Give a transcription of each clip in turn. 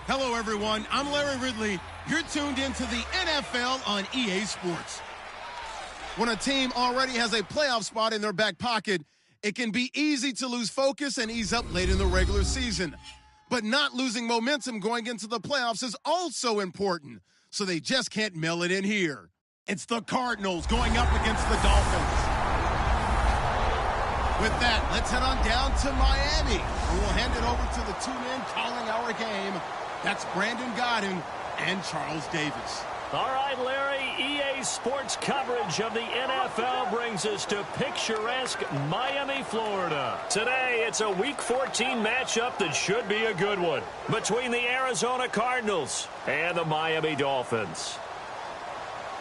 Hello, everyone. I'm Larry Ridley. You're tuned into the NFL on EA Sports. When a team already has a playoff spot in their back pocket, it can be easy to lose focus and ease up late in the regular season. But not losing momentum going into the playoffs is also important, so they just can't mail it in here. It's the Cardinals going up against the Dolphins. With that, let's head on down to Miami, where we'll hand it over to the two men calling our game. That's Brandon Godden and Charles Davis. All right, Larry, EA Sports coverage of the NFL brings us to picturesque Miami, Florida. Today, it's a Week 14 matchup that should be a good one between the Arizona Cardinals and the Miami Dolphins.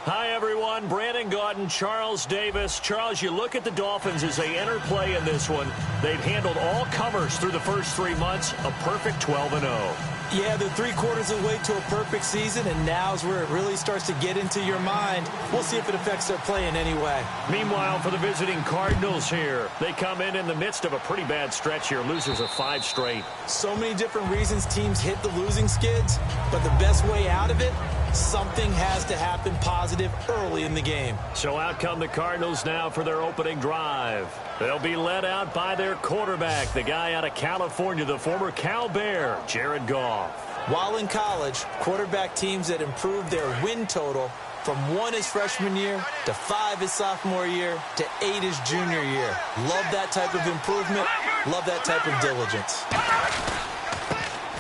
Hi, everyone. Brandon Gaudin, Charles Davis. Charles, you look at the Dolphins as they enter play in this one. They've handled all comers through the first 3 months, a perfect 12-0. Yeah, they're 3/4 of the way to a perfect season, and now's where it really starts to get into your mind. We'll see if it affects their play in any way. Meanwhile, for the visiting Cardinals here, they come in the midst of a pretty bad stretch here, losers of 5 straight. So many different reasons teams hit the losing skids, but the best way out of it, something has to happen positive early in the game. So out come the Cardinals now for their opening drive. They'll be led out by their quarterback, the guy out of California, the former Cal Bear, Jared Goff. While in college, quarterback teams that improved their win total from 1 his freshman year to 5 his sophomore year to 8 his junior year. Love that type of improvement. Love that type of diligence.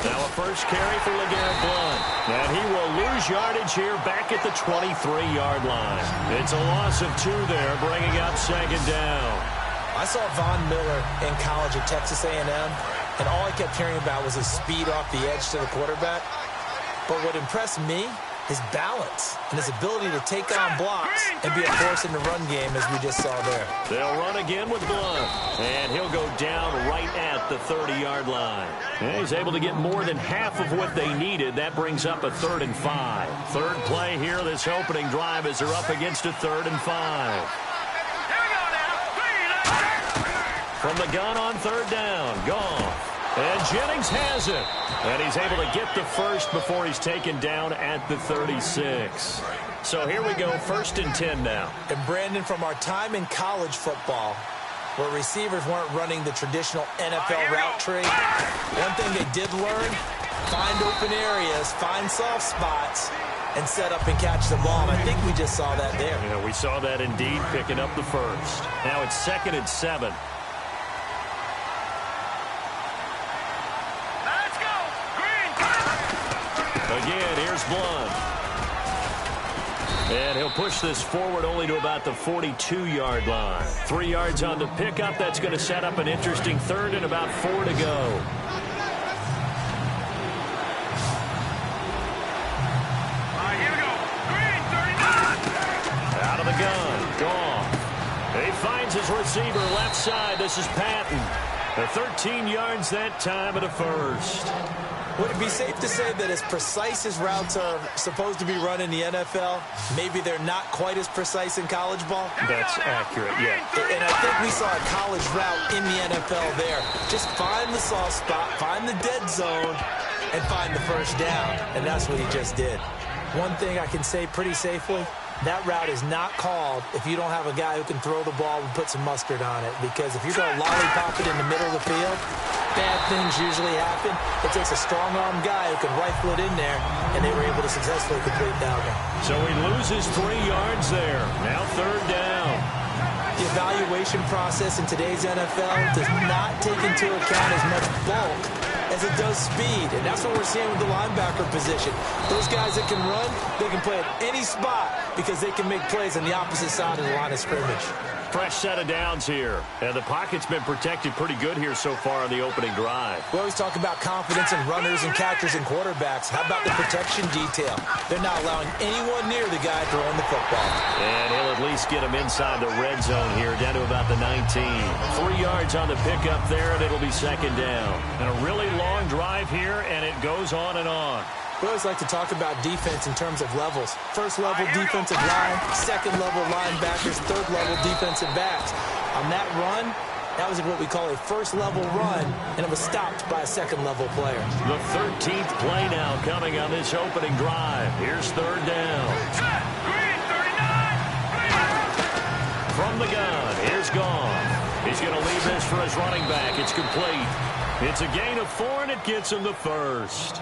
Now a first carry for LeGarrette Blount. And he will lose yardage here back at the 23-yard line. It's a loss of 2 there, bringing up second down. I saw Von Miller in college at Texas A&M, and all I kept hearing about was his speed off the edge to the quarterback. But what impressed me, his balance and his ability to take on blocks and be a force in the run game, as we just saw there. They'll run again with Blount, and he'll go down right at the 30-yard line. And he's able to get more than half of what they needed. That brings up a 3rd and 5. Third play here, this opening drive, as they're up against a 3rd and 5. From the gun on 3rd down, Goff. And Jennings has it. And he's able to get the first before he's taken down at the 36. So here we go, 1st and 10 now. And Brandon, from our time in college football, where receivers weren't running the traditional NFL route tree, one thing they did learn, find open areas, find soft spots, and set up and catch the ball. And I think we just saw that there. Yeah, we saw that indeed, picking up the first. Now it's 2nd and 7. Again, here's Blount. And he'll push this forward only to about the 42-yard line. 3 yards on the pickup. That's going to set up an interesting 3rd and about 4 to go. Here we go. Green, 39. Out of the gun. Goff. He finds his receiver left side. This is Patton. The 13 yards that time at a first. Would it be safe to say that as precise as routes are supposed to be run in the NFL, maybe they're not quite as precise in college ball? That's accurate, yeah. And I think we saw a college route in the NFL there. Just find the soft spot, find the dead zone, and find the first down. And that's what he just did. One thing I can say pretty safely, that route is not called if you don't have a guy who can throw the ball and put some mustard on it. Because if you're going to lollipop it in the middle of the field, bad things usually happen. It takes a strong-arm guy who can rifle it in there, and they were able to successfully complete that one. So he loses 3 yards there. Now 3rd down. The evaluation process in today's NFL does not take into account as much bulk as it does speed, and that's what we're seeing with the linebacker position. Those guys that can run, they can play at any spot because they can make plays on the opposite side of the line of scrimmage. Fresh set of downs here, and the pocket's been protected pretty good here so far on the opening drive. We always talk about confidence in runners and catchers and quarterbacks. How about the protection detail? They're not allowing anyone near the guy throwing the football. And he'll at least get him inside the red zone here, down to about the 19. 3 yards on the pickup there, and it'll be 2nd down. And a really long drive here, and it goes on and on. We always like to talk about defense in terms of levels. First level defensive line, second level linebackers, third level defensive backs. On that run, That was what we call a first-level run, and it was stopped by a second-level player. The 13th play now coming on this opening drive. Here's third down. Green, 39. From the gun, here's Goff. He's going to leave this for his running back. It's complete. It's a gain of 4, and it gets him the first.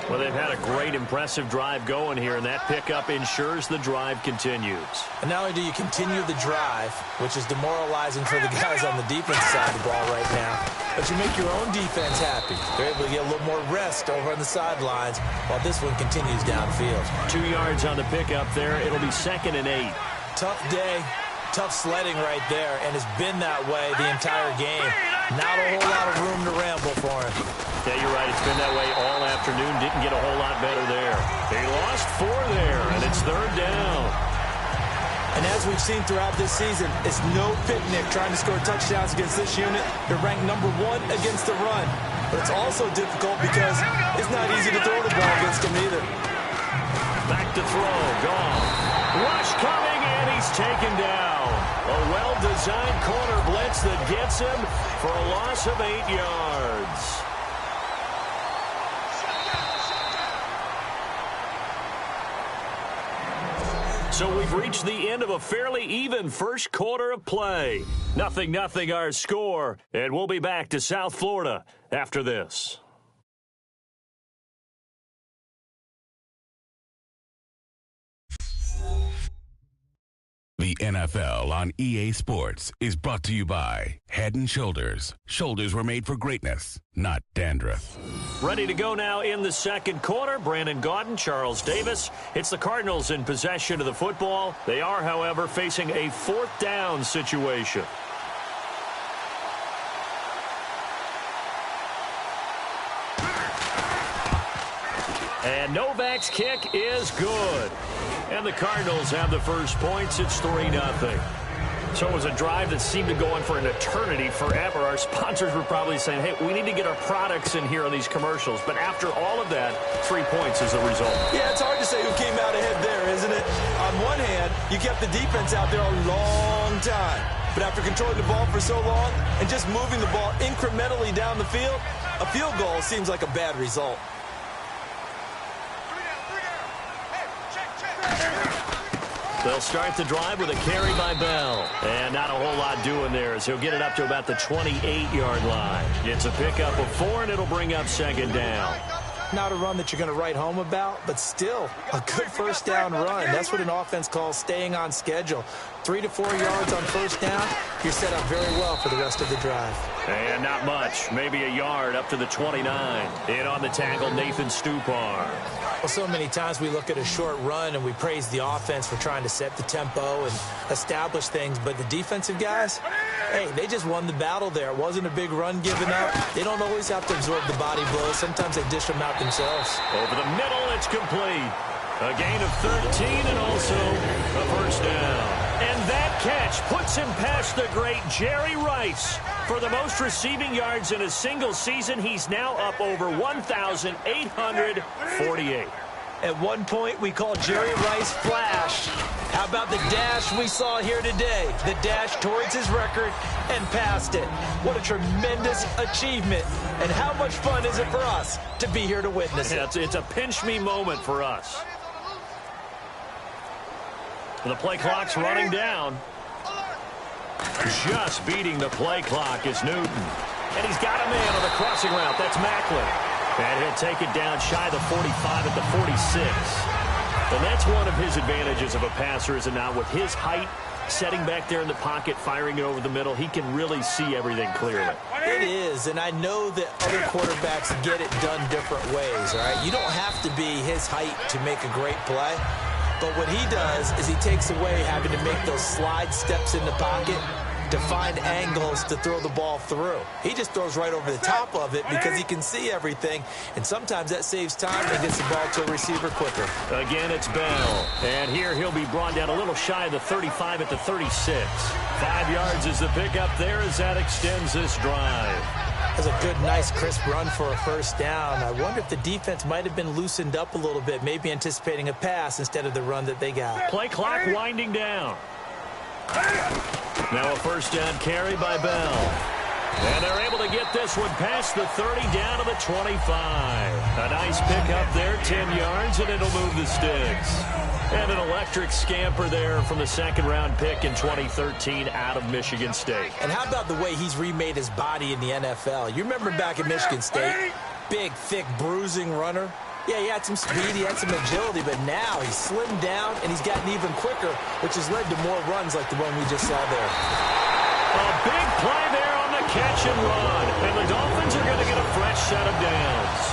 Well, they've had a great, impressive drive going here, and that pickup ensures the drive continues. And not only do you continue the drive, which is demoralizing for the guys on the defense side of the ball right now, but you make your own defense happy. They're able to get a little more rest over on the sidelines while this one continues downfield. 2 yards on the pickup there. It'll be 2nd and 8. Tough day, tough sledding right there, and it's been that way the entire game. Not a whole lot of room to ramble for him. Yeah, you're right. It's been that way all afternoon. Didn't get a whole lot better there. He lost 4 there, and it's third down. And as we've seen throughout this season, it's no picnic trying to score touchdowns against this unit. They're ranked number 1 against the run. But it's also difficult because it's not easy to throw the ball against them either. Back to throw. Gone. Rush coming, and he's taken down. A well-designed corner blitz that gets him for a loss of 8 yards. So we've reached the end of a fairly even first quarter of play. 0-0 our score, and we'll be back to South Florida after this. The NFL on EA Sports is brought to you by Head & Shoulders. Shoulders were made for greatness, not dandruff. Ready to go now in the second quarter. Brandon Gaudin, Charles Davis. It's the Cardinals in possession of the football. They are, however, facing a 4th down situation. And Novak's kick is good. And the Cardinals have the first points. It's 3-0. So it was a drive that seemed to go on for an eternity, forever. Our sponsors were probably saying, hey, we need to get our products in here on these commercials. But after all of that, 3 points is the result. Yeah, it's hard to say who came out ahead there, isn't it? On one hand, you kept the defense out there a long time. But after controlling the ball for so long and just moving the ball incrementally down the field, a field goal seems like a bad result. They'll start the drive with a carry by Bell. And not a whole lot doing there as he'll get it up to about the 28-yard line. It's a pickup of 4, and it'll bring up 2nd down. Not a run that you're going to write home about, but still a good first down run. That's what an offense calls staying on schedule. 3 to 4 yards on first down, you're set up very well for the rest of the drive. And not much, maybe a yard up to the 29. In on the tackle, Nathan Stupar. Well, so many times we look at a short run and we praise the offense for trying to set the tempo and establish things, but the defensive guys, hey, they just won the battle there. It wasn't a big run given up. They don't always have to absorb the body blows. Sometimes they dish them out themselves. Over the middle, it's complete. A gain of 13 and also a first down. And that catch puts him past the great Jerry Rice. For the most receiving yards in a single season, he's now up over 1,848. At one point, we called Jerry Rice Flash. How about the dash we saw here today? The dash towards his record and past it. What a tremendous achievement. And how much fun is it for us to be here to witness it? It's a pinch-me moment for us. The play clock's running down. Just beating the play clock is Newton. And he's got a man on the crossing route. That's Macklin. And he'll take it down shy of the 45 at the 46. And that's one of his advantages of a passer, is it not? With his height, setting back there in the pocket, firing it over the middle, he can really see everything clearly. It is, and I know that other quarterbacks get it done different ways, all right? You don't have to be his height to make a great play. But what he does is he takes away having to make those slide steps in the pocket to find angles to throw the ball through. He just throws right over the top of it because he can see everything, and sometimes that saves time and gets the ball to a receiver quicker. Again, it's Bell, and here he'll be brought down a little shy of the 35 at the 36. 5 yards is the pickup there as that extends this drive. That's a good, nice, crisp run for a first down. I wonder if the defense might have been loosened up a little bit, maybe anticipating a pass instead of the run that they got. Play clock winding down. Now a first down carry by Bell. And they're able to get this one past the 30 down to the 25. A nice pickup there, 10 yards, and it'll move the sticks. And an electric scamper there from the second-round pick in 2013 out of Michigan State. And how about the way he's remade his body in the NFL? You remember back at Michigan State? Big, thick, bruising runner. Yeah, he had some speed, he had some agility, but now he's slimmed down and he's gotten even quicker, which has led to more runs like the one we just saw there. A big play there on the catch and run. And the Dolphins are going to get a fresh set of downs.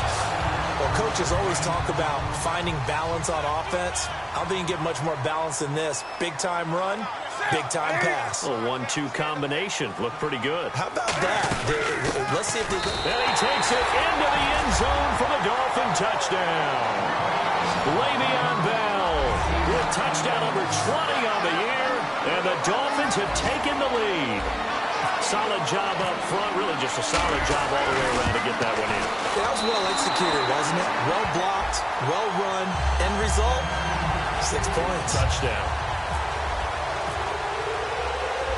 Well, coaches always talk about finding balance on offense. I don't think you can get much more balance than this. Big-time run, big-time pass. A 1-2 combination. Looked pretty good. How about that? Let's see if they... And he takes it into the end zone for the Dolphin touchdown. Le'Veon Bell with touchdown number 20 on the year. And the Dolphins have taken the lead. Solid job up front. Really just a solid job all the way around to get that one in. That was well executed, wasn't it? Well blocked, well run. End result, 6 points. Touchdown.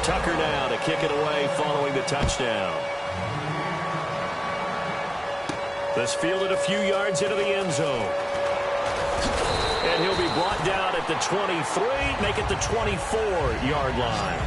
Tucker now to kick it away following the touchdown. This fielded a few yards into the end zone. And he'll be brought down at the 23, make it the 24-yard line.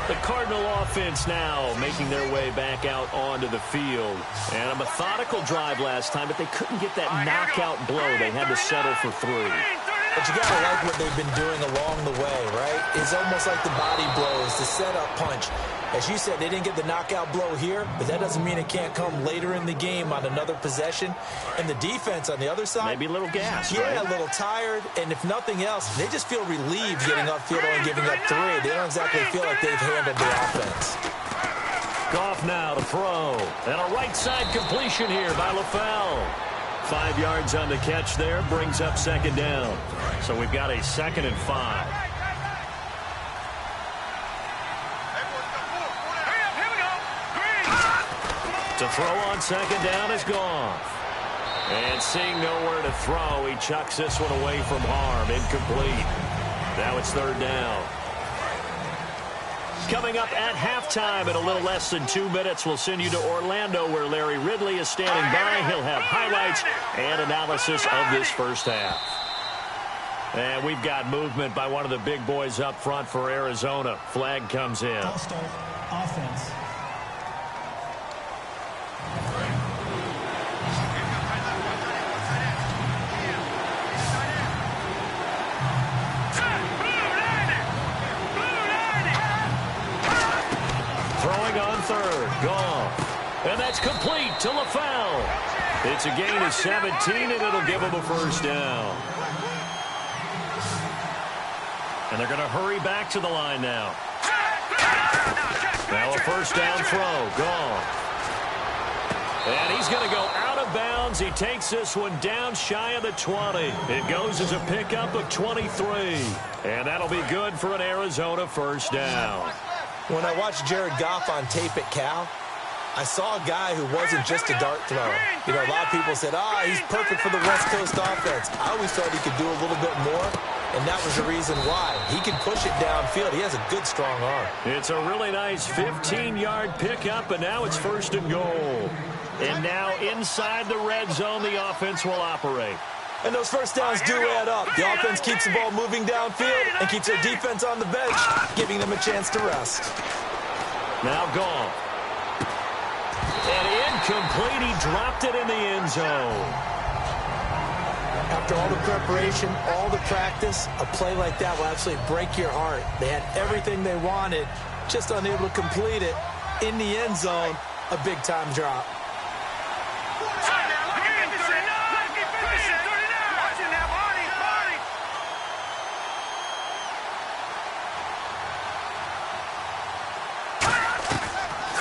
The Cardinal offense now making their way back out onto the field. And a methodical drive last time, but they couldn't get that knockout blow. They had to settle for 3. But you got to like what they've been doing along the way, right? It's almost like the body blows, the setup punch. As you said, they didn't get the knockout blow here, but that doesn't mean it can't come later in the game on another possession. And the defense on the other side... Maybe a little gas, yeah, right? A little tired. And if nothing else, they just feel relieved getting upfield and giving up 3. They don't exactly feel like they've handled the offense. Goff now to throw. And a right side completion here by LaFell. 5 yards on the catch there, brings up second down. So we've got a 2nd and 5. To throw on second down is Goff. And seeing nowhere to throw, he chucks this one away from harm. Incomplete. Now it's 3rd down. Coming up at halftime in a little less than 2 minutes, we'll send you to Orlando where Larry Ridley is standing by. He'll have highlights and analysis of this first half. And we've got movement by one of the big boys up front for Arizona. Flag comes in. False start, offense. Throwing on 3rd, Goff. And that's complete to LaFell. It's a gain of 17, and it'll give him a first down. And they're going to hurry back to the line now. Now a first down throw, Goff. And he's going to go out of bounds. He takes this one down shy of the 20. It goes as a pickup of 23. And that'll be good for an Arizona first down. When I watched Jared Goff on tape at Cal, I saw a guy who wasn't just a dart thrower. You know, a lot of people said, he's perfect for the West Coast offense. I always thought he could do a little bit more, and that was the reason why. He can push it downfield. He has a good, strong arm. It's a really nice 15-yard pickup, and now it's 1st and goal. And now inside the red zone, the offense will operate. And those first downs do add up. The offense keeps the ball moving downfield and keeps their defense on the bench, giving them a chance to rest. Now Goff. And incomplete. He dropped it in the end zone. After all the preparation, all the practice, a play like that will absolutely break your heart. They had everything they wanted, just unable to complete it. In the end zone, a big-time drop.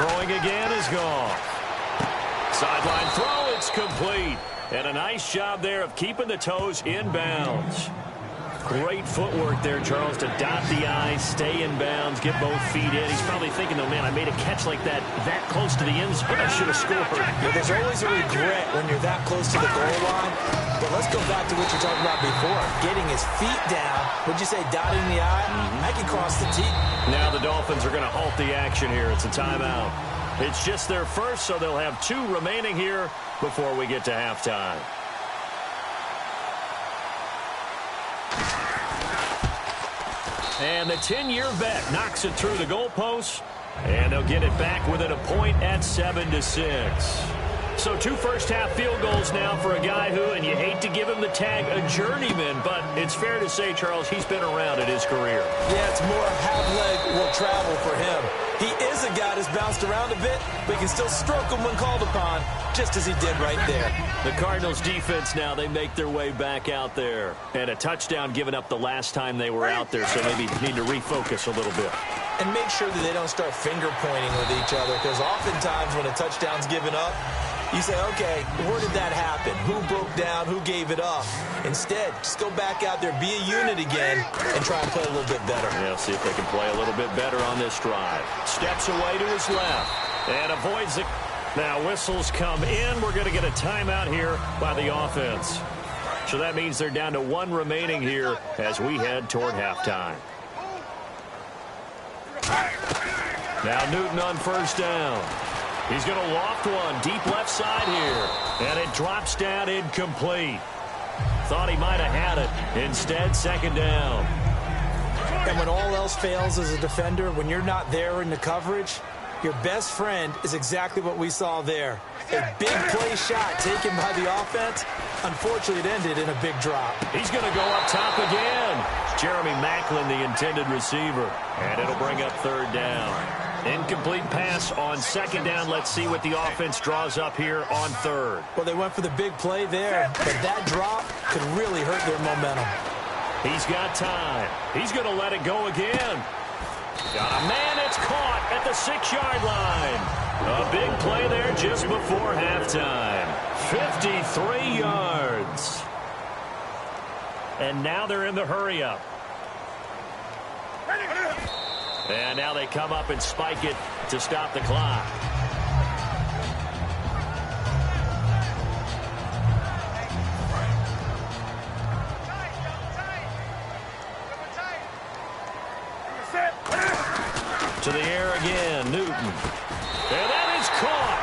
Throwing again is Goff. Sideline throw, it's complete. And a nice job there of keeping the toes in bounds. Great footwork there, Charles, to dot the I, stay in bounds, get both feet in. He's probably thinking, though, man, I made a catch like that close to the end zone. I should have scored. Yeah, there's always a regret when you're that close to the goal line. But let's go back to what you're talking about before. Getting his feet down. Would you say dotting the I? I can cross the T. Now the Dolphins are going to halt the action here. It's a timeout. It's just their first, so they'll have 2 remaining here before we get to halftime. And the 10-year vet knocks it through the goalposts, and they'll get it back within a point at 7-6. So 2 first-half field goals now for a guy who, and you hate to give him the tag a journeyman, but it's fair to say, Charles, he's been around in his career. Yeah, it's more half leg will travel for him. He is a guy that's bounced around a bit, but he can still stroke him when called upon, just as he did right there. The Cardinals defense now, they make their way back out there. And a touchdown given up the last time they were out there, so maybe need to refocus a little bit. And make sure that they don't start finger pointing with each other, because oftentimes when a touchdown's given up, you say, okay, where did that happen? Who broke down? Who gave it up? Instead, just go back out there, be a unit again, and try and play a little bit better. Yeah, see if they can play a little bit better on this drive. Steps away to his left and avoids it. Now whistles come in. We're going to get a timeout here by the offense. So that means they're down to 1 remaining here as we head toward halftime. Now Newton on first down. He's going to loft one deep left side here. And it drops down incomplete. Thought he might have had it. Instead, second down. And when all else fails as a defender, when you're not there in the coverage, your best friend is exactly what we saw there. A big play shot taken by the offense. Unfortunately, it ended in a big drop. He's going to go up top again. Jeremy Maclin, the intended receiver. And it'll bring up third down. Incomplete pass on second down. Let's see what the offense draws up here on third. Well, they went for the big play there, but that drop could really hurt their momentum. He's got time. He's going to let it go again. Got a man that's caught at the 6-yard line. A big play there just before halftime. 53 yards. And now they're in the hurry-up. And now they come up and spike it to stop the clock. To the air again, Newton. And that is caught.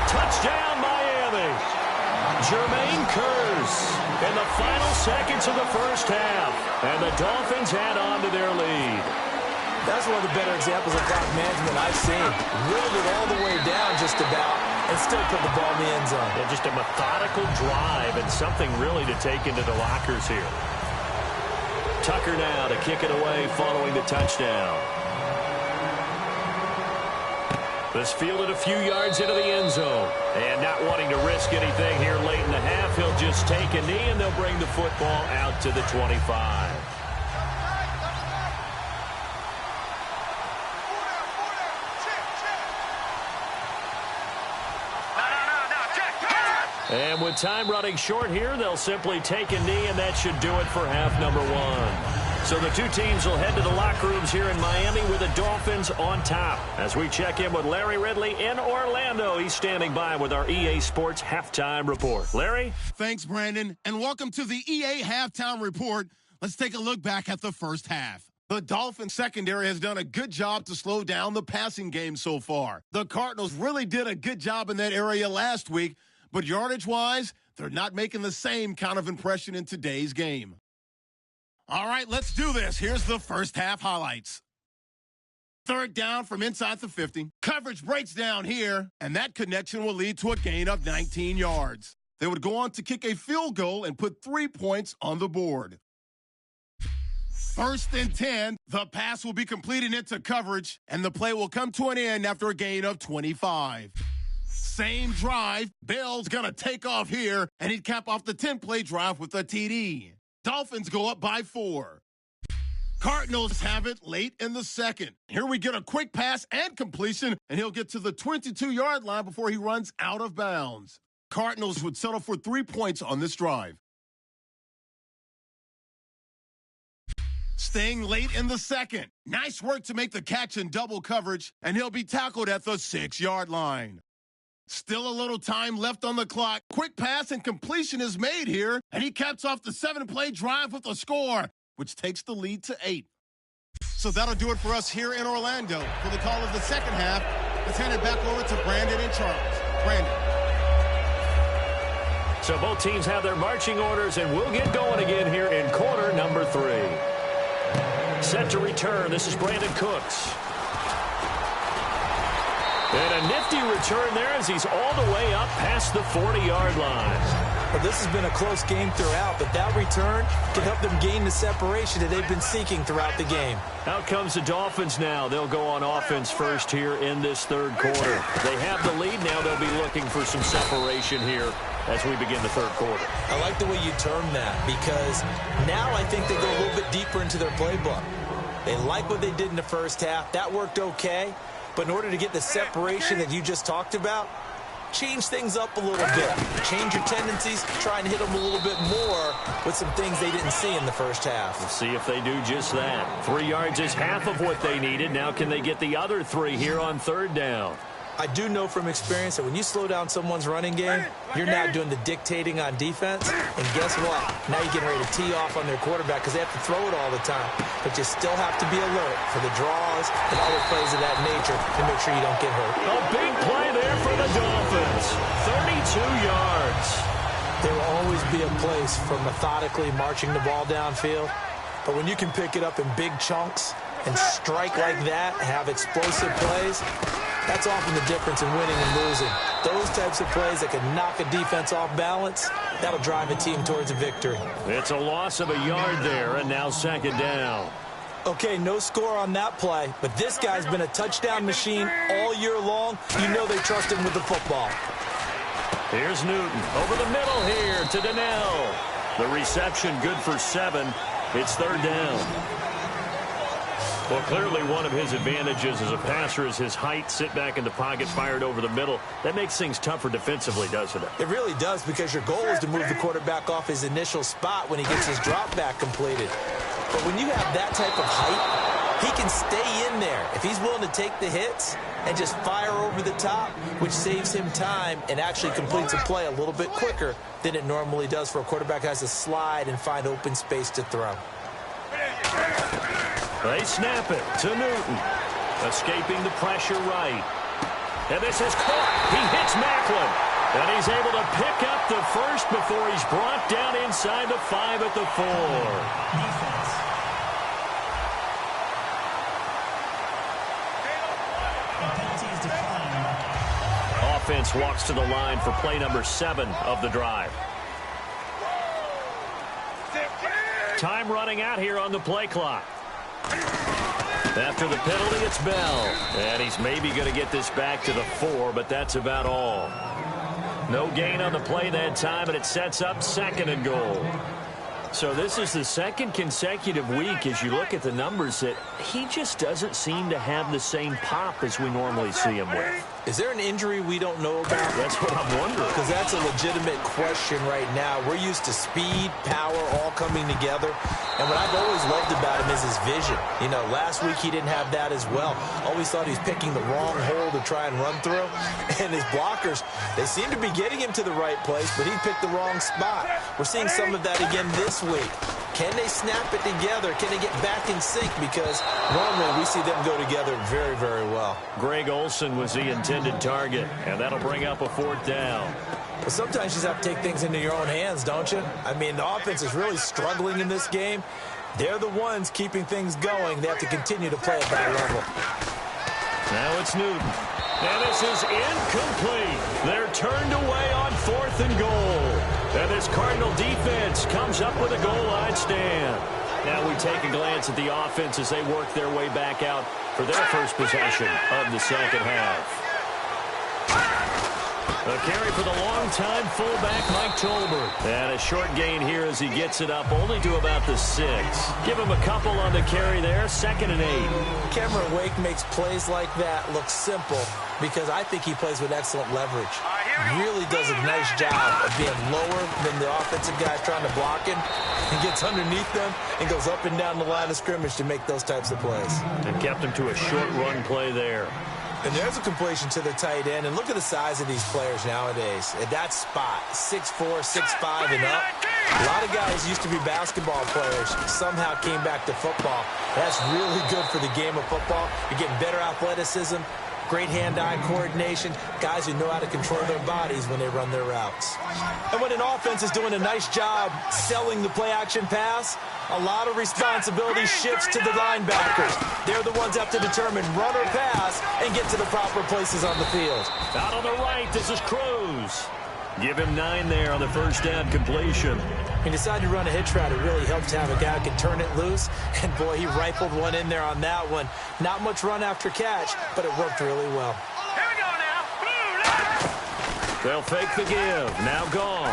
Touchdown, Miami. Jermaine Kearse in the final seconds of the first half. And the Dolphins head on to their lead. That's one of the better examples of clock management I've seen. Whittled it all the way down just about and still put the ball in the end zone. Yeah, just a methodical drive and something really to take into the lockers here. Tucker now to kick it away following the touchdown. This fielded a few yards into the end zone. And not wanting to risk anything here late in the half, he'll just take a knee and they'll bring the football out to the 25. And with time running short here, they'll simply take a knee, and that should do it for half number 1. So the 2 teams will head to the locker rooms here in Miami with the Dolphins on top. As we check in with Larry Ridley in Orlando, he's standing by with our EA Sports Halftime Report. Larry? Thanks, Brandon, and welcome to the EA Halftime Report. Let's take a look back at the first half. The Dolphins secondary has done a good job to slow down the passing game so far. The Cardinals really did a good job in that area last week, but yardage-wise, they're not making the same kind of impression in today's game. All right, let's do this. Here's the first half highlights. Third down from inside the 50. Coverage breaks down here, and that connection will lead to a gain of 19 yards. They would go on to kick a field goal and put 3 points on the board. First and 10, the pass will be completed into coverage, and the play will come to an end after a gain of 25. Same drive, Bell's going to take off here, and he'd cap off the 10-play drive with a TD. Dolphins go up by 4. Cardinals have it late in the second. Here we get a quick pass and completion, and he'll get to the 22-yard line before he runs out of bounds. Cardinals would settle for 3 points on this drive. Staying late in the second. Nice work to make the catch in double coverage, and he'll be tackled at the 6-yard line. Still a little time left on the clock. Quick pass and completion is made here, and he caps off the 7-play drive with a score, which takes the lead to 8. So that'll do it for us here in Orlando. For the call of the second half, let's hand it back over to Brandon and Charles. Brandon. So both teams have their marching orders, and we'll get going again here in quarter number 3. Set to return, this is Brandon Cooks. And a nifty return there as he's all the way up past the 40-yard line. Well, this has been a close game throughout, but that return can help them gain the separation that they've been seeking throughout the game. Out comes the Dolphins now. They'll go on offense first here in this third quarter. They have the lead now. They'll be looking for some separation here as we begin the third quarter. I like the way you term that because now I think they go a little bit deeper into their playbook. They like what they did in the first half. That worked okay. But in order to get the separation that you just talked about, change things up a little bit. Change your tendencies, try and hit them a little bit more with some things they didn't see in the first half. We'll see if they do just that. 3 yards is half of what they needed. Now can they get the other 3 here on third down? I do know from experience that when you slow down someone's running game, you're now doing the dictating on defense. And guess what? Now you're getting ready to tee off on their quarterback because they have to throw it all the time. But you still have to be alert for the draws and other plays of that nature to make sure you don't get hurt. A big play there for the Dolphins. 32 yards. There will always be a place for methodically marching the ball downfield. But when you can pick it up in big chunks and strike like that, have explosive plays, that's often the difference in winning and losing. Those types of plays that can knock a defense off balance, that'll drive a team towards a victory. It's a loss of a yard there, and now second down. Okay, no score on that play, but this guy's been a touchdown machine all year long. You know they trust him with the football. Here's Newton over the middle here to Donnell. The reception good for 7. It's third down. Well, clearly one of his advantages as a passer is his height. Sit back in the pocket, fired over the middle. That makes things tougher defensively, doesn't it? It really does because your goal is to move the quarterback off his initial spot when he gets his drop back completed. But when you have that type of height, he can stay in there. If he's willing to take the hits and just fire over the top, which saves him time and actually completes a play a little bit quicker than it normally does for a quarterback who has to slide and find open space to throw. They snap it to Newton. Escaping the pressure right. And this is caught. He hits Macklin. And he's able to pick up the first before he's brought down inside the 5 at the 4. Offense walks to the line for play number 7 of the drive. Time running out here on the play clock. After the penalty, it's Bell. And he's maybe going to get this back to the 4, but that's about all. No gain on the play that time, and it sets up 2nd and goal. So this is the second consecutive week, as you look at the numbers, that he just doesn't seem to have the same pop as we normally see him with. Is there an injury we don't know about? That's what I'm wondering. Because that's a legitimate question right now. We're used to speed, power, all coming together. And what I've always loved about him is his vision. You know, last week he didn't have that as well. Always thought he was picking the wrong hole to try and run through. And his blockers, they seem to be getting him to the right place, but he picked the wrong spot. We're seeing some of that again this week. Can they snap it together? Can they get back in sync? Because normally we see them go together very, very well. Greg Olsen was the intended target, and that'll bring up a 4th down. But sometimes you just have to take things into your own hands, don't you? I mean, the offense is really struggling in this game. They're the ones keeping things going. They have to continue to play at that level. Now it's Newton. And this is incomplete. They're turned away on 4th and goal. And this Cardinal defense comes up with a goal line stand. Now we take a glance at the offense as they work their way back out for their first possession of the second half. A carry for the longtime fullback, Mike Tolbert. And a short gain here as he gets it up only to about the 6. Give him a couple on the carry there, 2nd and 8. Cameron Wake makes plays like that look simple because I think he plays with excellent leverage. really does a nice job of being lower than the offensive guy trying to block him, and gets underneath them and goes up and down the line of scrimmage to make those types of plays. And kept him to a short run play there. And there's a completion to the tight end. And look at the size of these players nowadays. At that spot, 6'4", 6'5", and up. A lot of guys used to be basketball players, somehow came back to football. That's really good for the game of football. You're getting better athleticism, great hand-eye coordination, guys who know how to control their bodies when they run their routes. And when an offense is doing a nice job selling the play-action pass, a lot of responsibility shifts to the linebackers. They're the ones that have to determine run or pass and get to the proper places on the field. Out on the right, this is Cruz. Give him 9 there on the first down completion. He decided to run a hitch route. It really helps to have a guy who can turn it loose. And, boy, he rifled one in there on that one. Not much run after catch, but it worked really well. Here we go now. They'll fake the give. Now gone.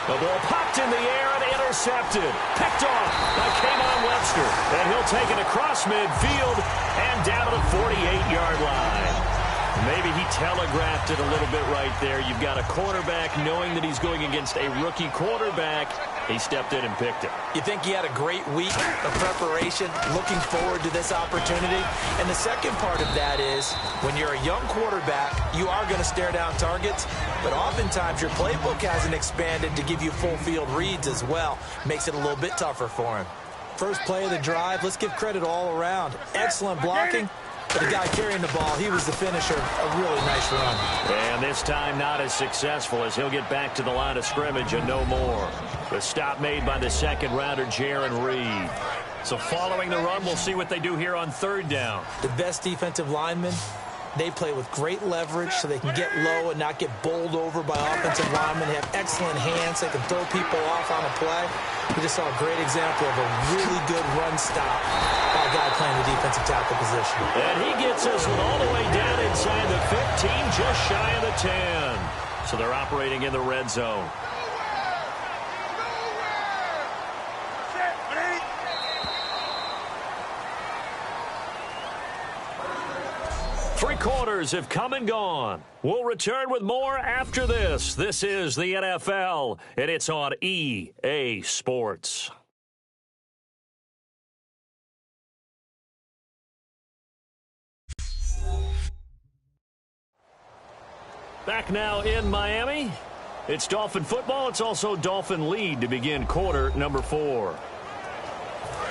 The ball popped in the air and intercepted. Picked off by Kayvon Webster. And he'll take it across midfield and down to the 48-yard line. Maybe he telegraphed it a little bit right there. You've got a quarterback knowing that he's going against a rookie quarterback. He stepped in and picked it. You think he had a great week of preparation, looking forward to this opportunity? And the second part of that is, when you're a young quarterback, you are going to stare down targets, but oftentimes your playbook hasn't expanded to give you full field reads as well. Makes it a little bit tougher for him. First play of the drive, let's give credit all around. Excellent blocking. But the guy carrying the ball, he was the finisher. A really nice run. And this time not as successful as he'll get back to the line of scrimmage and no more. The stop made by the second rounder, Jaron Reed. So following the run, we'll see what they do here on third down. The best defensive linemen, they play with great leverage so they can get low and not get bowled over by offensive linemen. They have excellent hands. They can throw people off on a play. We just saw a great example of a really good run stop by a guy playing the defensive tackle position. And he gets this one all the way down inside the 15, just shy of the 10. So they're operating in the red zone. Three quarters have come and gone. We'll return with more after this. This is the NFL, and it's on EA Sports. Back now in Miami. It's Dolphin football. It's also Dolphin lead to begin quarter number 4.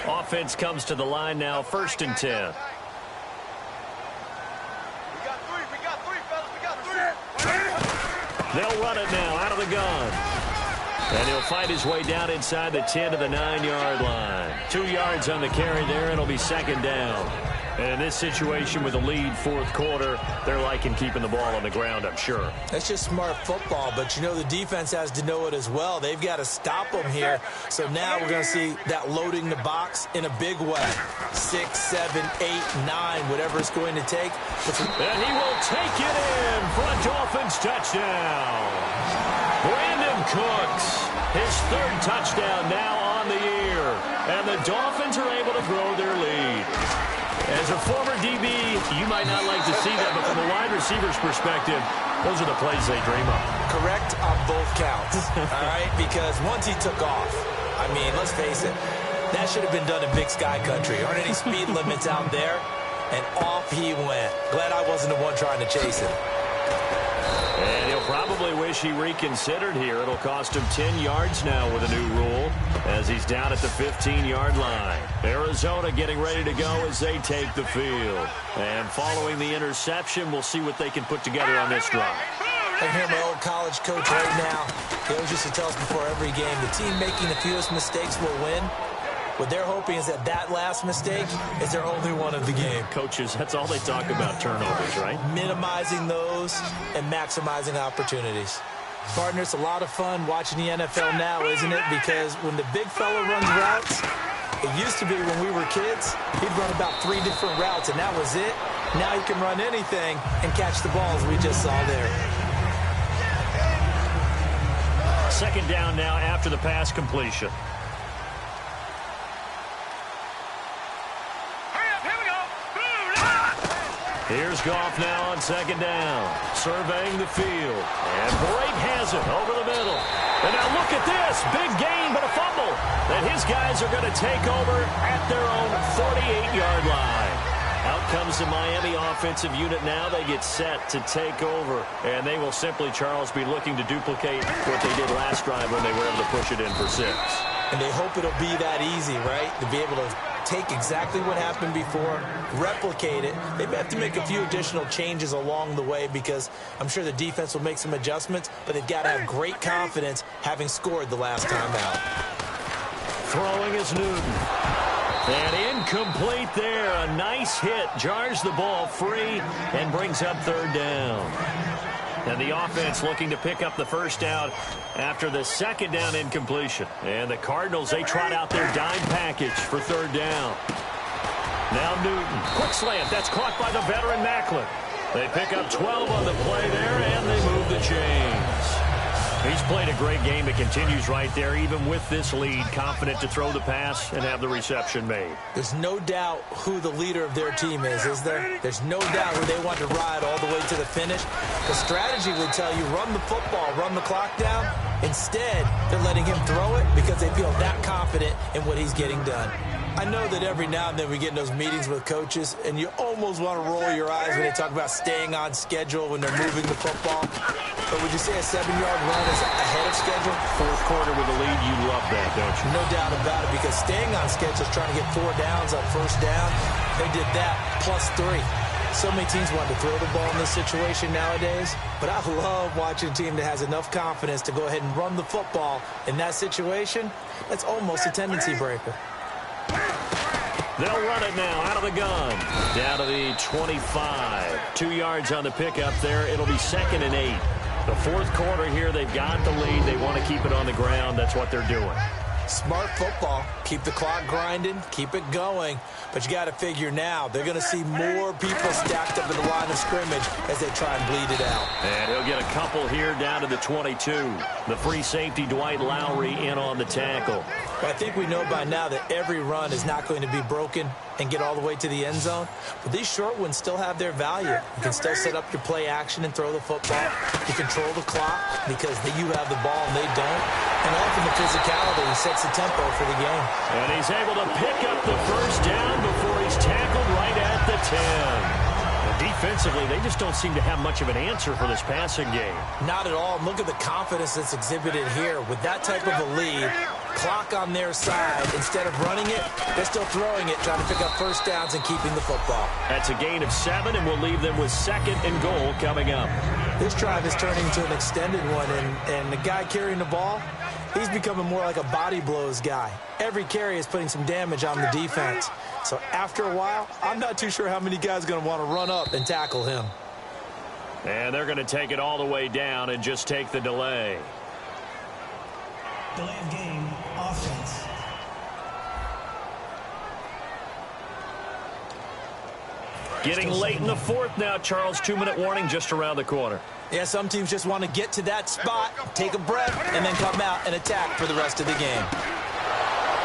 Offense comes to the line now, 1st and 10. They'll run it now out of the gun. And he'll fight his way down inside the 10 to the 9-yard line. 2 yards on the carry there, and it'll be second down. And in this situation with a lead 4th quarter, they're liking keeping the ball on the ground, I'm sure. That's just smart football, but you know the defense has to know it as well. They've got to stop them here. So now we're going to see that loading the box in a big way. 6, 7, 8, 9, whatever it's going to take. And he will take it in for a Dolphins touchdown. Brandon Cooks, his 3rd touchdown now on the year. And the Dolphins are able to grow their lead. As a former DB, you might not like to see that, but from a wide receiver's perspective, those are the plays they dream of. Correct on both counts, all right? Because once he took off, I mean, let's face it, that should have been done in Big Sky Country. Aren't any speed limits out there? And off he went. Glad I wasn't the one trying to chase him. And he'll probably wish he reconsidered here. It'll cost him 10 yards now with a new rule as he's down at the 15-yard line. Arizona getting ready to go as they take the field. And following the interception, we'll see what they can put together on this drive. I hear my old college coach right now. He always used to tell us before every game, the team making the fewest mistakes will win. What they're hoping is that that last mistake is their only one of the game. Coaches, that's all they talk about, turnovers, right? Minimizing those and maximizing opportunities. Partner, it's a lot of fun watching the NFL now, isn't it? Because when the big fella runs routes, it used to be when we were kids, he'd run about 3 different routes, and that was it. Now he can run anything and catch the balls we just saw there. Second down now after the pass completion. Here's Goff now on second down, surveying the field. And Brate has it over the middle. And now look at this. Big gain, but a fumble. And his guys are going to take over at their own 48-yard line. Out comes the Miami offensive unit now. They get set to take over. And they will simply, Charles, be looking to duplicate what they did last drive when they were able to push it in for 6. And they hope it'll be that easy, right? To be able to take exactly what happened before, replicate it. They may have to make a few additional changes along the way because I'm sure the defense will make some adjustments, but they've got to have great confidence having scored the last time out. Throwing is Newton. And incomplete there. A nice hit. Jars the ball free and brings up third down. And the offense looking to pick up the first down after the second down incompletion. And the Cardinals, they trot out their dime package for third down. Now Newton. Quick slant. That's caught by the veteran Macklin. They pick up 12 on the play there, and they move the chains. He's played a great game. It continues right there, even with this lead, confident to throw the pass and have the reception made. There's no doubt who the leader of their team is there? There's no doubt who they want to ride all the way to the finish. The strategy would tell you run the football, run the clock down. Instead, they're letting him throw it because they feel that confident in what he's getting done. I know that every now and then we get in those meetings with coaches, and you almost want to roll your eyes when they talk about staying on schedule when they're moving the football. But would you say a 7-yard run is ahead of schedule? Fourth quarter with a lead, you love that, don't you? No doubt about it, because staying on schedule is trying to get 4 downs on first down. They did that plus 3. So many teams want to throw the ball in this situation nowadays, but I love watching a team that has enough confidence to go ahead and run the football in that situation. That's almost a tendency breaker. They'll run it now out of the gun. Down to the 25. 2 yards on the pickup there. It'll be 2nd and 8. The fourth quarter here, they've got the lead. They want to keep it on the ground. That's what they're doing. Smart football. Keep the clock grinding. Keep it going. But you got to figure now, they're going to see more people stacked up in the line of scrimmage as they try and bleed it out. And he'll get a couple here down to the 22. The free safety, Dwight Lowry, in on the tackle. But I think we know by now that every run is not going to be broken and get all the way to the end zone. But these short ones still have their value. You can still set up your play action and throw the football. You control the clock because you have the ball and they don't. And often the physicality sets the tempo for the game. And he's able to pick up the first down before he's tackled right at the 10. Defensively, they just don't seem to have much of an answer for this passing game. Not at all. Look at the confidence that's exhibited here. With that type of a lead, clock on their side, instead of running it, they're still throwing it, trying to pick up first downs and keeping the football. That's a gain of 7, and we'll leave them with 2nd and goal coming up. This drive is turning into an extended one, and the guy carrying the ball, he's becoming more like a body blows guy. Every carry is putting some damage on the defense. So after a while, I'm not too sure how many guys are going to want to run up and tackle him. And they're going to take it all the way down and just take the delay. Delay of game, offense. Getting late in the fourth now, Charles. 2-minute warning just around the corner. Yeah, some teams just want to get to that spot, take a breath, and then come out and attack for the rest of the game.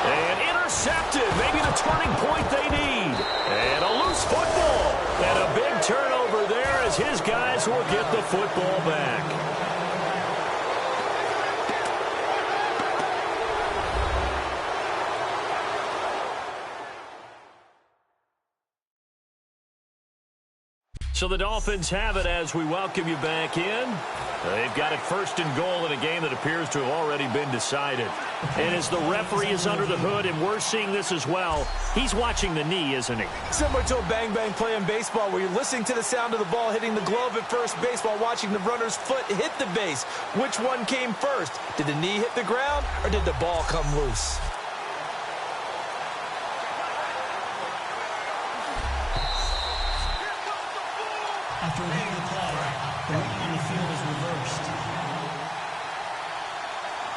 And intercepted. Maybe the turning point they need. And a loose football. And a big turnover there as his guys will get the football back. So the Dolphins have it as we welcome you back in. They've got it 1st and goal in a game that appears to have already been decided. And as the referee is under the hood, and we're seeing this as well, he's watching the knee, isn't he? Similar to a bang-bang play in baseball where you're listening to the sound of the ball hitting the glove at first base while watching the runner's foot hit the base. Which one came first? Did the knee hit the ground, or did the ball come loose? After reviewing the play, the running on the field is reversed.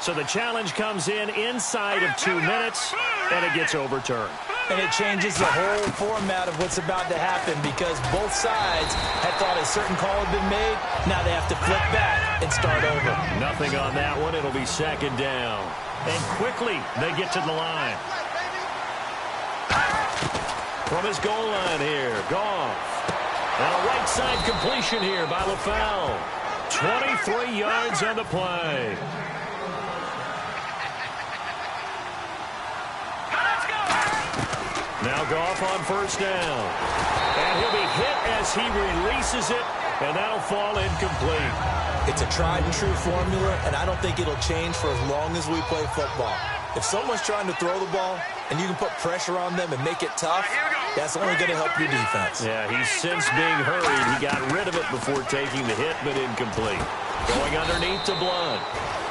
So the challenge comes in inside of 2 minutes, and it gets overturned. And it changes the whole format of what's about to happen because both sides had thought a certain call had been made. Now they have to flip back and start over. Nothing on that one. It'll be 2nd down. And quickly, they get to the line. From his goal line here, Goff. And a right side completion here by LaFell. 23 yards on the play. Now Goff on first down. And he'll be hit as he releases it, and that'll fall incomplete. It's a tried-and-true formula, and I don't think it'll change for as long as we play football. If someone's trying to throw the ball and you can put pressure on them and make it tough, that's only going to help your defense. Yeah, he's since being hurried. He got rid of it before taking the hit, but incomplete. Going underneath to Blunt.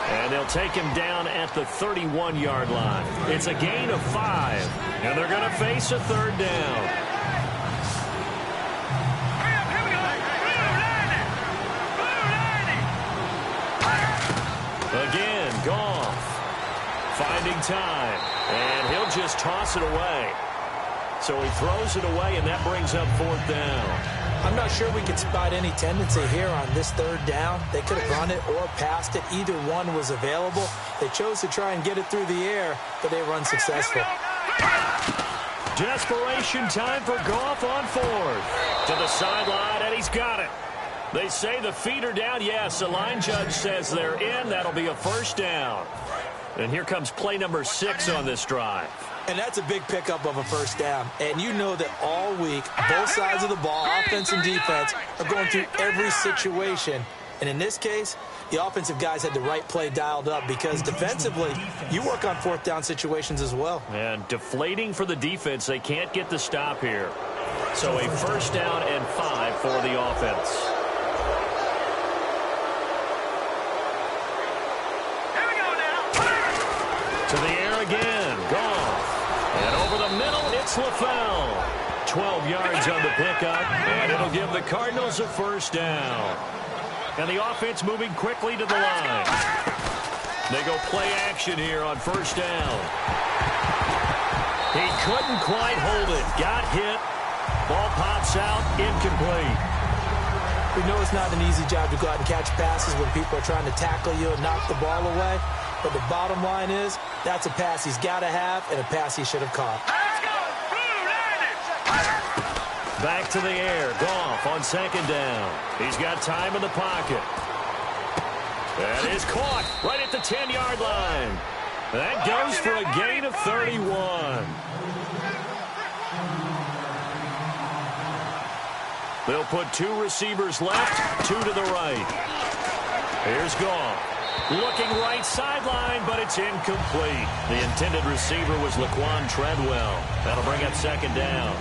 And they'll take him down at the 31-yard line. It's a gain of 5, and they're going to face a third down. Again, Goff finding time, and he'll just toss it away. So he throws it away, and that brings up fourth down. I'm not sure we can spot any tendency here on this third down. They could have run it or passed it. Either one was available. They chose to try and get it through the air, but they were unsuccessful. Desperation time for Goff on fourth. To the sideline, and he's got it. They say the feet are down. Yes, the line judge says they're in. That'll be a first down. And here comes play number 6 on this drive. And that's a big pickup of a first down. And you know that all week, both sides of the ball, offense and defense, are going through every situation. And in this case, the offensive guys had the right play dialed up because defensively, you work on fourth down situations as well. And deflating for the defense. They can't get the stop here. So a first down and 5 for the offense. To the air again. Goff. And over the middle, it's LaFell. 12 yards on the pickup, and it'll give the Cardinals a first down. And the offense moving quickly to the line. They go play action here on first down. He couldn't quite hold it. Got hit. Ball pops out. Incomplete. We know it's not an easy job to go out and catch passes when people are trying to tackle you and knock the ball away. But the bottom line is, that's a pass he's got to have and a pass he should have caught. Back to the air. Goff on second down. He's got time in the pocket. That is caught right at the 10-yard line. That goes for a gain of 31. They'll put 2 receivers left, 2 to the right. Here's Goff. Looking right sideline, but it's incomplete. The intended receiver was Laquan Treadwell. That'll bring up second down.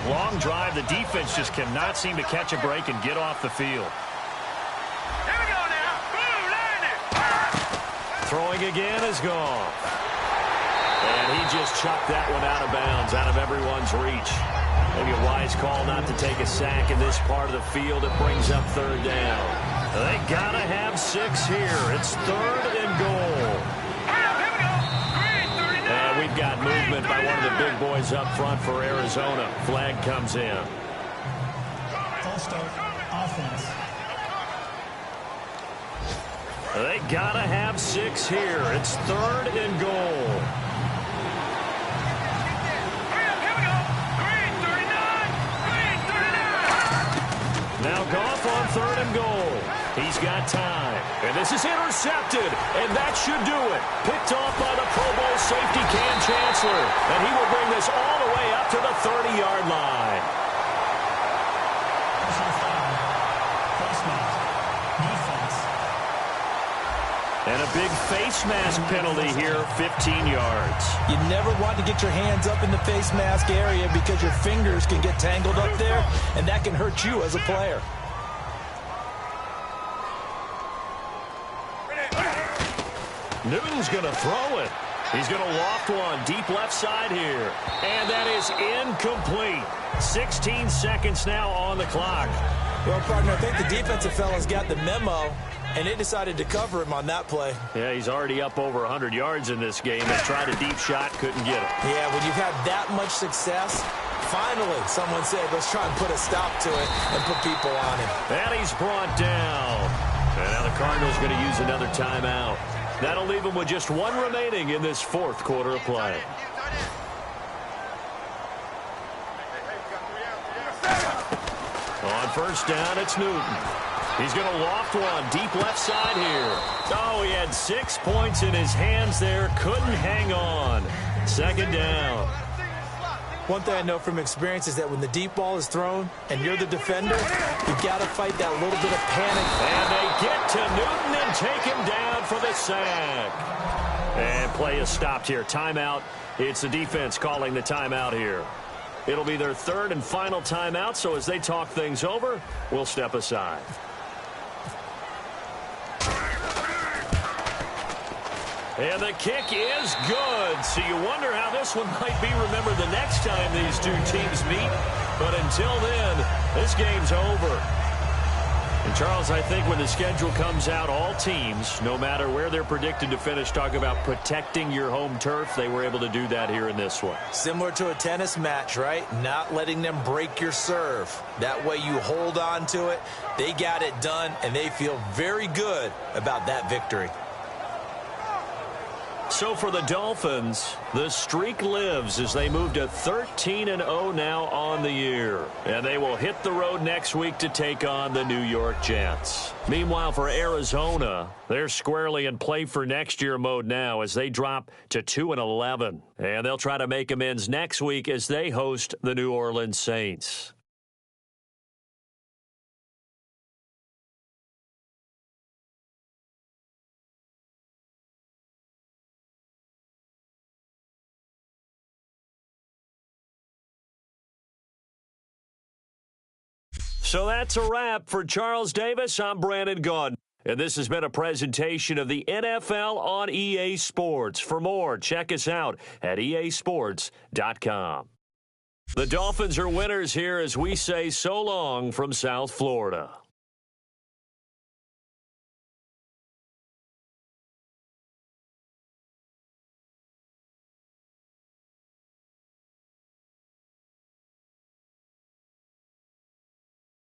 Long drive. The defense just cannot seem to catch a break and get off the field. Here we go now. Throwing again is Goff. And he just chucked that one out of bounds, out of everyone's reach. Maybe a wise call not to take a sack in this part of the field. It brings up third down. They gotta have 6 here. It's third and goal. And we've got movement by one of the big boys up front for Arizona. Flag comes in. False start, offense. They gotta have 6 here. It's third and goal. Now Goff on third and goal. He's got time. And this is intercepted. And that should do it. Picked off by the Pro Bowl safety Cam Chancellor. And he will bring this all the way up to the 30-yard line. Personal foul. Face mask. Defense. And a big face mask penalty here, 15 yards. You never want to get your hands up in the face mask area because your fingers can get tangled up there, and that can hurt you as a player. Newton's going to throw it. He's going to loft one deep left side here. And that is incomplete. 16 seconds now on the clock. Well, partner, I think the defensive fellas got the memo, and they decided to cover him on that play. Yeah, he's already up over 100 yards in this game. They tried a deep shot, couldn't get it. Yeah, when you've had that much success, finally someone said, let's try and put a stop to it and put people on him. And he's brought down. And now the Cardinals going to use another timeout. That'll leave them with just 1 remaining in this 4th quarter of play. On on first down, it's Newton. He's going to loft one deep left side here. Oh, he had 6 points in his hands there. Couldn't hang on. Second down. One thing I know from experience is that when the deep ball is thrown and you're the defender, you've got to fight that little bit of panic. And they get to Newton and take him down for the sack. And play is stopped here. Timeout. It's the defense calling the timeout here. It'll be their third and final timeout, so as they talk things over, we'll step aside. And the kick is good. So you wonder how this one might be remembered the next time these two teams meet. But until then, this game's over. And, Charles, I think when the schedule comes out, all teams, no matter where they're predicted to finish, talk about protecting your home turf. They were able to do that here in this one. Similar to a tennis match, right? Not letting them break your serve. That way you hold on to it. They got it done, and they feel very good about that victory. So for the Dolphins, the streak lives as they move to 13-0 now on the year. And they will hit the road next week to take on the New York Jets. Meanwhile, for Arizona, they're squarely in play for next year mode now as they drop to 2-11. And they'll try to make amends next week as they host the New Orleans Saints. So that's a wrap. For Charles Davis, I'm Brandon Gaudin. And this has been a presentation of the NFL on EA Sports. For more, check us out at easports.com. The Dolphins are winners here as we say so long from South Florida.